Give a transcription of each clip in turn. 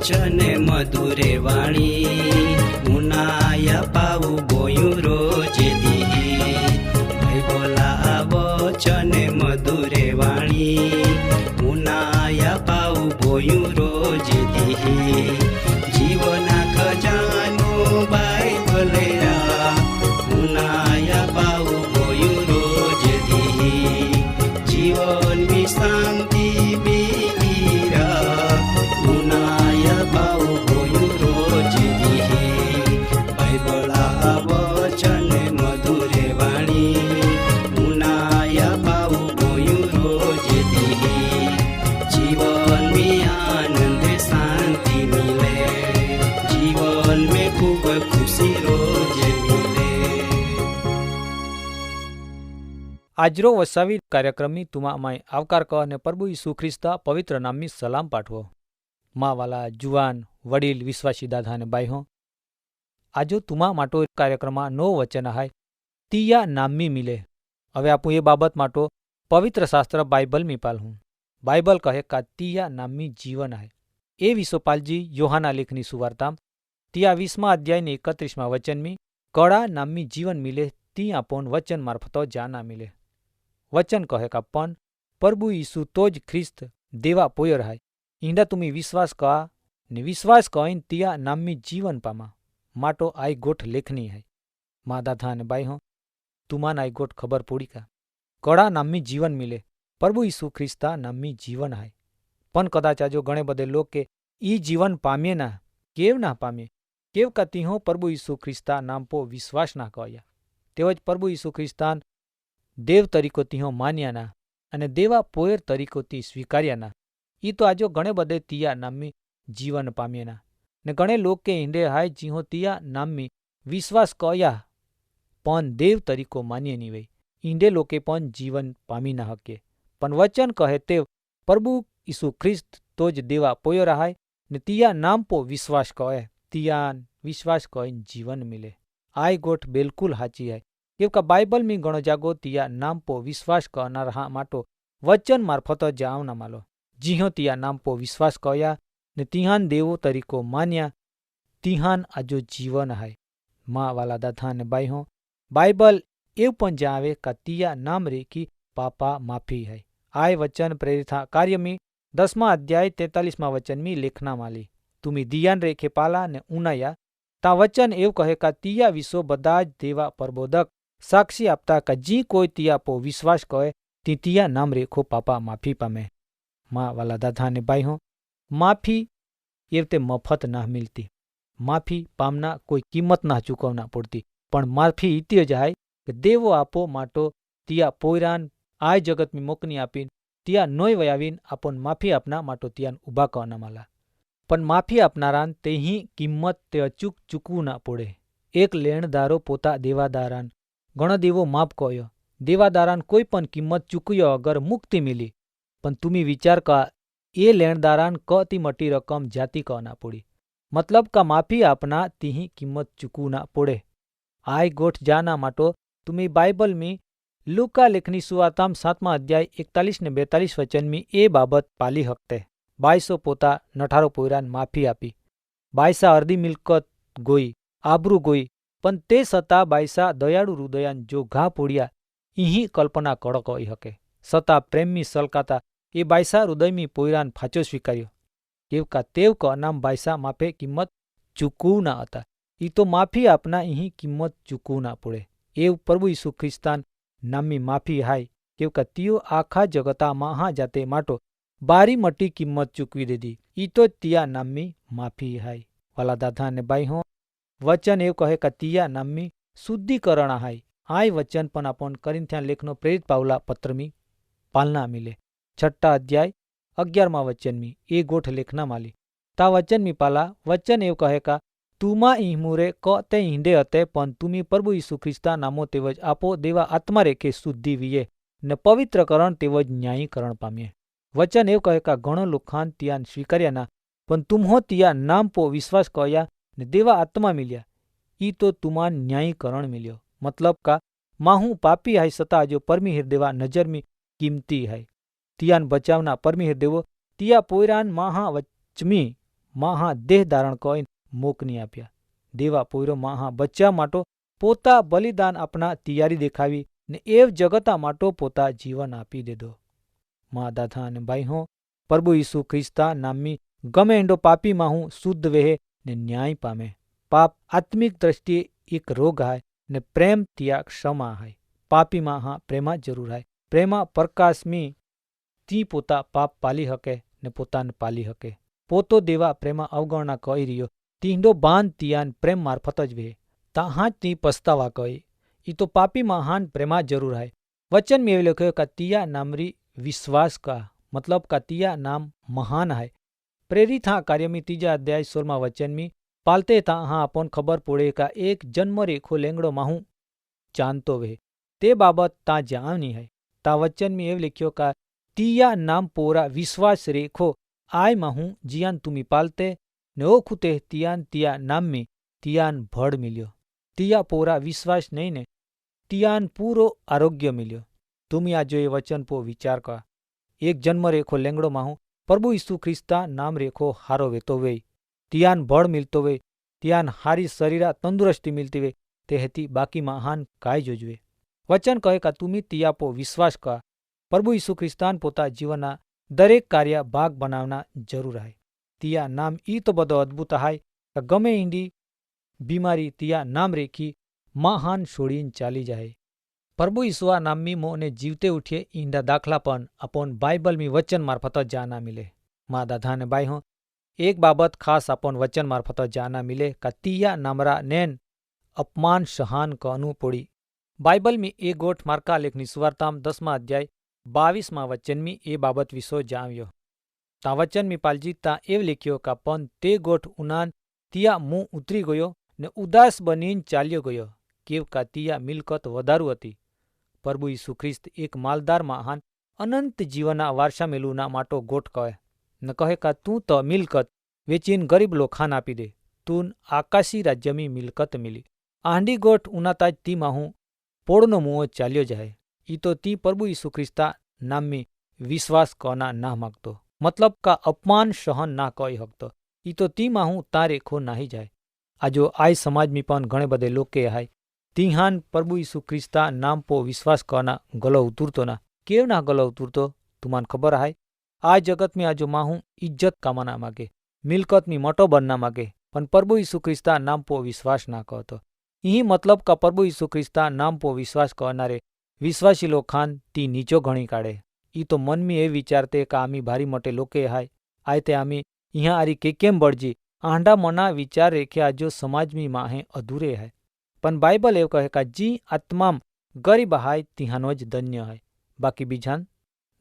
वचन मधुरे वाणी मुनाया पाऊ बोयू रोज दी भाई बोला वचन मधुरे वाणी मुनाया पाऊ बोयू रोज दी जीवना खजानो बाइबल मुनाया पाऊ बोयू रोज दी जीवन में शांति આજરો વસાવી કાર્યક્રમની તુમામાં આવકાર કહો અને પ્રભુ ઈસુ ખ્રિસ્તા પવિત્ર નામની સલામ પાઠવો. મા વાલા જુવાન વડીલ વિશ્વાસી દાદા અને બાઈ હો આજો તુમા માટો કાર્યક્રમમાં નો વચન હાય તિયા નામી મિલે. હવે આપું એ બાબત માટો પવિત્ર શાસ્ત્ર બાઇબલ મી પાલ હું. બાઇબલ કહે કા તિયા નામી જીવન હાય. એ વિશોપાલજી યોહાના લેખની સુવાર્તામ તિયા 20મા અધ્યાયની 31મા વચનમી કળા નામી જીવન મિલે તી આપોન વચન મારફતો જાના મિલે. વચન કહે કા પણ પ્રભુ ઈસુ તો જ ખ્રિસ્ત દેવા પોયર હાય ઈંડા તુમી વિશ્વાસ કા ને વિશ્વાસ કહીને તિયા નામી જીવન પામા માટો આઈ ગોઠ લેખની હાય. મા દાદા અને બાઈ હો તુમાન આઈ ગોઠ ખબર પડી કા કળા નામી જીવન મિલે પ્રભુ ઈસુ ખ્રિસ્તા નામી જીવન હાય. પણ કદાચ આજો ઘણે બધે લોક કે ઈ જીવન પામીએ ના કેવ ના પામીએ કેવ કા તીહો પ્રભુ ઈસુ ખ્રિસ્તા નામ પો વિશ્વાસ ના કહ્યા તેઓ જ પ્રભુ ઈસુ ખ્રિસ્તાન દેવ તરીકોથી હો માન્યાના અને દેવા પોયર તરીકોથી સ્વીકાર્યાના ઈ તો આજો ઘણે બધે તિયા નામી જીવન પામ્યાના ને ઘણે લોક કે ઈંડે હાય જીહો તિયા નામી વિશ્વાસ કયા પણ દેવ તરીકો માન્ય ની વઈ ઈંડે લોકે પણ જીવન પામી ના હકે. પણ વચન કહે તે પ્રભુ ઈસુ ખ્રિસ્ત તો જ દેવા પોયર હાય ને તિયા નામ પો વિશ્વાસ કહે તિયાન વિશ્વાસ કહીને જીવન મિલે. આઈ ગોઠ બિલકુલ હાચી હાય કેમ કે બાઇબલ મી ઘણો જાગો તિયા નામ પો વિશ્વાસ કરનાર હા માટો વચન મારફત જાવ ના માલો જીહો તિયા નામ પો વિશ્વાસ કયા ને તિહાન દેવો તરીકો માન્યા તિહાન આજો જીવન હાય. મા વાલા દાદા ને બાઈ હો બાઇબલ એવું પણ જાવે કા તિયા નામ રેખી પાપા માફી હાય. આય વચન પ્રેરિત કાર્યમી 10મા અધ્યાય 43મા વચનમી લેખના માલી તુમી દિયાન રેખે પાલા ને ઉનાયા તા વચન એવું કહે કા તિયા વિશ્વ બધા જ દેવા પ્રબોધક સાક્ષી આપતા કે જી કોઈ તિયા પો વિશ્વાસ કહે તી તિયા નામ રેખો પાપા માફી પામે. મા વાલા દાદા ને ભાઈ હો માફી એ રીતે મફત ના મિલતી માફી પામના કોઈ કિંમત ના ચૂકવના પડતી પણ માફી ઇત્ય જાય કે દેવો આપો માટો તિયા પોયરાન આ જગતની મોકની આપીને તિયા નોય વયાવીને આપણ માફી આપના માટો તિયાન ઉભા કરવાના માલા. પણ માફી આપનારાન તેહી કિંમત તે અચૂક ચૂકવું ના પડે. એક લેણદારો પોતા દેવાદારાન ઘણો દેવો માફ કહ્યો દેવાદારાન કોઈ પણ કિંમત ચૂક્યો અગર મુક્તિ મિલી પણ તુમી વિચાર કા એ લેણદારાન કતી મટી રકમ જાતિ ક ના પડી મતલબ કા માફી આપના તીહી કિંમત ચૂકવું ના પડે. આય ગોઠ જાના માટો તુમી બાઇબલ મી લુકા લેખની સુવાર્તામ 7મા અધ્યાય 41 ને 42 વચનમી એ બાબત પાલી હકતે. 2200 પોતા નઠારો પોયરાન માફી આપી. 22 અર્ધી મિલકત ગોઈ આબરૂ ગોઈ પણ તે સતા 22 દયાળુ હૃદયાન જો ઘા પોડ્યા ઇહી કલ્પના કડક હોઈ હકે. સતા પ્રેમમી સલકાતા એ 22 હૃદયમી પોયરાન ફાચો સ્વીકાર્યો કેવકા તેવ ક અનામ 22 માફે કિંમત ચૂકવું ના હતા. ઈ તો માફી આપના ઇહી કિંમત ચૂકવું ના પડે. એવ પ્રભુ ઈસુ ખ્રિસ્તાન નામની માફી હાય કેવકા તીઓ આખા જગતા મહા જાતે માટો બારી મટી કિંમત ચૂકવી દીધી ઈ તો તિયા નામની માફી હાય. વાલા દાદા ને બાઈ હો વચન એવું કહે કે તિયા નામની શુદ્ધિકરણ હાય. આય વચન પણ આપણ કોરિન્થિયન લેખનો પ્રેરિત પાવલા પત્રમી પાલના મિલે 6 અધ્યાય 11મા વચનમી એ ગોઠ લેખના માલી તા વચનમી પાલા વચન એવું કહે કા તુમા ઈહમુરે ક તે ઈંડે હતે પણ તુમી પ્રભુ ઈસુ ખ્રિસ્તા નામો તેવજ આપો દેવા આત્મા રેખે શુદ્ધિ વિયે ને પવિત્રકરણ તેવજ ન્યાયીકરણ પામીએ. વચન એવું કહે કા ઘણો લુખાન તિયાન સ્વીકાર્યાના પણ તુમ્હો તિયા નામ પો વિશ્વાસ કયા ને દેવા આત્મા મિલ્યા ઈ તો તુમાન ન્યાયીકરણ મિલ્યો. મતલબ કા માહું પાપી હાય સતા જો પરમી હૃદેવા નજરમી કિંમતી હાય. તિયાન બચાવના પરમી હૃદેવો તિયા પોયરાન માહા વચમી મહા દેહ ધારણ કરીને મોકની આપ્યા. દેવા પોયરો મહા બચ્ચા માટો પોતા બલિદાન આપના તૈયારી દેખાવી ને એવ જગતા માટો પોતા જીવન આપી દીધો. મા દાદા અને ભાઈ હો, પ્રભુ ઈસુ ખ્રિસ્તા નામની ગમે એંડો પાપીમાં હું શુદ્ધ વેહે ને ન્યાય પામે. પાપ આત્મિક દ્રષ્ટિએ એક રોગ હાય ને પ્રેમ ત્યાં ક્ષમા હાય. પાપીમાં હા પ્રેમા જરૂર હાય. પ્રેમા પ્રકાશમી તી પોતા પાપ પાલી હકે ને પોતાને પાલી હકે. પોતો દેવા પ્રેમા અવગણના કહી રહ્યો તીંડો બાંધ તિયાન પ્રેમ મારફત જ વેહે. તાહાં તી પસ્તાવા કહી ઈ તો પાપીમાં હાન પ્રેમા જરૂર હાય. વચન में એવું લખ્યો કે તિયા નામરી વિશ્વાસ કા मतलब का तिया नाम महान है. प्रेरित हाँ कार्य में 3 अध्याय 16 वचन में पालते था हाँ अपन खबर पड़े का एक जन्म रेखो लेंगड़ो माहू जानतो वे ते बाबत ता जानी है. ता वचन में एव लिखियो का तिया नाम पोरा विश्वास रेखो आय माहू जियान तुम्ही पालते ने ओ खुते तियान तिया नाम में तियान भड़ मिलियो. तिया पोरा विश्वास नहीं ने तियान पूरो आरोग्य मिलियो. तुम्ही आ जो ये वचन पो विचार का एक जन्म रेखो लेंगड़ो माहू प्रभु यीशु ख्रिस्ता नाम रेखो हारो वेतो वे तियान बड़ मिलतो वे तियान हारी शरीरा तंदुरस्ती मिलती वे ते हेती बाकी महान काय जोजवे. वचन कहे का तुम्ही तियापो विश्वास का प्रभु यीशु ख्रिस्तान पोता जीवना दरेक कार्य भाग बनावना जरूर है. तिया नाम ई तो बदो अद्भुत है का गमे इंडी बीमारी तिया नाम रेखी महान छोड़ीन चाली जाए. प्रभु ईश्वा नामी मोने जीवते उठिए ईंडा दाखलापन अपन बाइबल में वचन मार्फत जाना मिले. माँ दादा ने भाई हो एक बाबत खास अपन वचन मार्फत जाना मिले का तिया नामरा नैन अपमान सहान कहनु पड़ी. बाइबल में एक गोठ मार्का लेखनी सुवार्ताम 10 अध्याय 22 वचन में ए बाबत विषो जाव्यो. ता वचन में पालजी ता एव लिख्यो का पण ते गोठ उनान तिया मुं उतरी गयो ने उदास बनीन चाल्यो गयो केव का तिया मिलकत वधारू हती. प्रभु यीशु ख्रिस्त एक मालदार महान अनंत जीवना वारसा मेलूना माटो गोठ कहे न कहे का तू तो मिलकत वेचीन गरीब लोखान आपी दे तून आकाशी राज्य में मिलकत मिली. आंडी गोठ उनाता ती माहू पोड़नो मुओ चाल्यो जाए. ई तो ती प्रभु यीशु ख्रिस्ता नाम में विश्वास करना ना मागतो मतलब का अपमान सहन ना कही हकतो. ई तो ती माहू तारे खो नाही जाए. आजो आय समाज में पण घणे बधे लोके हाय तीहान प्रभु यीशु ख्रिस्ता नाम पो विश्वास करना गलो उतरतो ना केव ना गलो उतरतो तुमान खबर है. आ जगत में आजो माहू इज्जत कामना मागे मिलकत में मोटो बनना मागे पण प्रभु यीशु ख्रिस्ता नाम पो विश्वास ना करतो. यही मतलब का प्रभु यीशु ख्रिस्ता नाम पो विश्वास करनारे विश्वासी लोग खान ती नीचो घणी काढ़े. ई तो मन में ए विचारते का आमी भारी मोटे लोके हाय आय ते आमी यहाँ आरी केम बड़जी आंडा मना विचार रेखे आजो समाज में माहे अधूरे है. पण बाइबल एव कहे का जी आत्माम गरीब हाय तिहानो ज धन्य है बाकी बीजान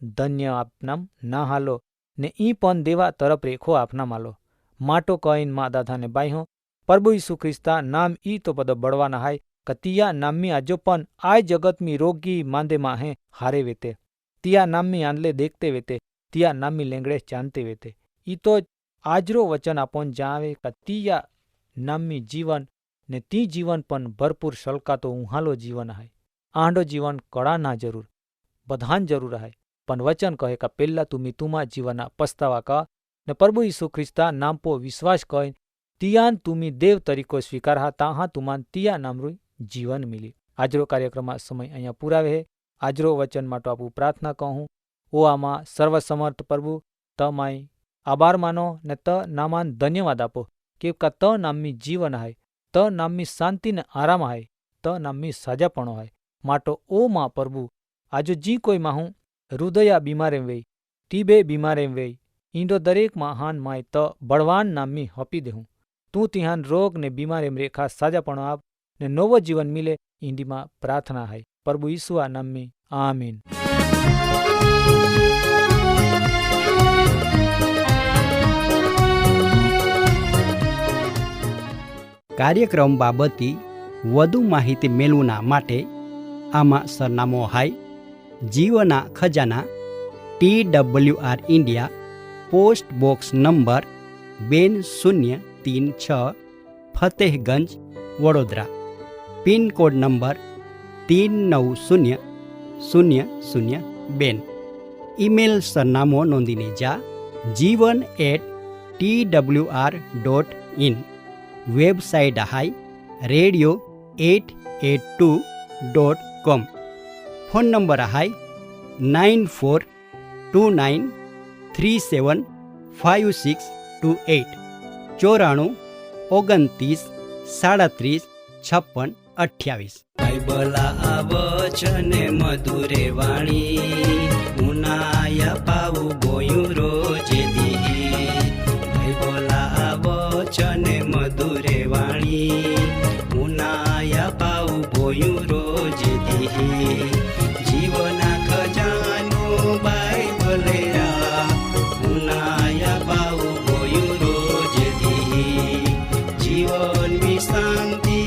धन्य आपनाम ना हालो ने ई पण देवा तरफ रेखो आपना मालो. माटो कहीन माँ दादा ने बाई हो प्रभु यीशु ख्रिस्ता नाम ई तो पद बड़वाना हाय कतिया नामी आजो पण आय जगत में रोगी मांदे माहे हारे वेते तिया नामी आंदले देखते वेते तिया नामी लेंगड़े चांते वेते. ई तो आजरो वचन आपन जावे कतिया नामी जीवन ने ती जीवन पण भरपूर शलकातो उहालो जीवन है. आंडो जीवन कड़ा ना जरूर बधान जरूर है पण वचन कहे का पेला तुमी तुमा जीवना पस्तावा का ने प्रभु यीशु ख्रिस्ता नाम पो विश्वास कहे तियान तुमी देव तरीको स्वीकार हा ताहा तुमान तिया नामरू जीवन मिली. आजरो कार्यक्रम समय अहिया पूरा वे. आजरो वचन माटो आपू प्रार्थना कहूँ ओ आमा सर्वसमर्थ प्रभु त माई आभार मानो ने त नामान धन्यवाद आपो के का त नामी जीवन है त नामी शांति ने आराम है त नामी साजापणो है माटो ओ माँ प्रभु आजो जी कोई माहू हृदया बीमारे वे टीबे बीमारे वे ईंडो दरेक महान माय त बड़वान नामी हपी देहूँ. तू तिहान रोग ने बीमारे रेखा साजापणो आप ने नवो जीवन मिले ईंडी मां प्रार्थना है प्रभु यीशु आ नाम में आमीन. કાર્યક્રમ બાબતે વધુ માહિતી મેળવવા માટે આમાં સરનામો હાય જીવના ખજાના TWR India post box number 2036 Fatehganj Vadodara pincode number 390002. Email સરનામો નોંધીને જા jivan@twr.in twr.in. વેબસાઇટ હાઈ radio882.com. ફોન નંબર હાઈ 9429375628 94 29 37 56 28. બાઇબલા વચને મધુરે વાણી ઉનાયા પાવું ગોયું રોજે દી. બાઇબલા વચને મધુરે વાણી ઉનાયા પાવું ગોયું રોજે દી. જીવના ખજાનો બાઇબલે ઉનાયા પાવું ગોયું રોજે દી. જીવનની શાંતિ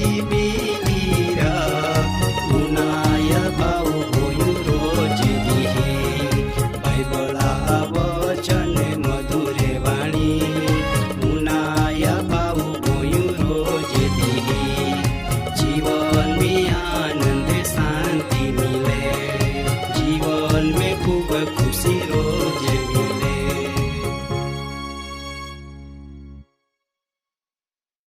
જીવન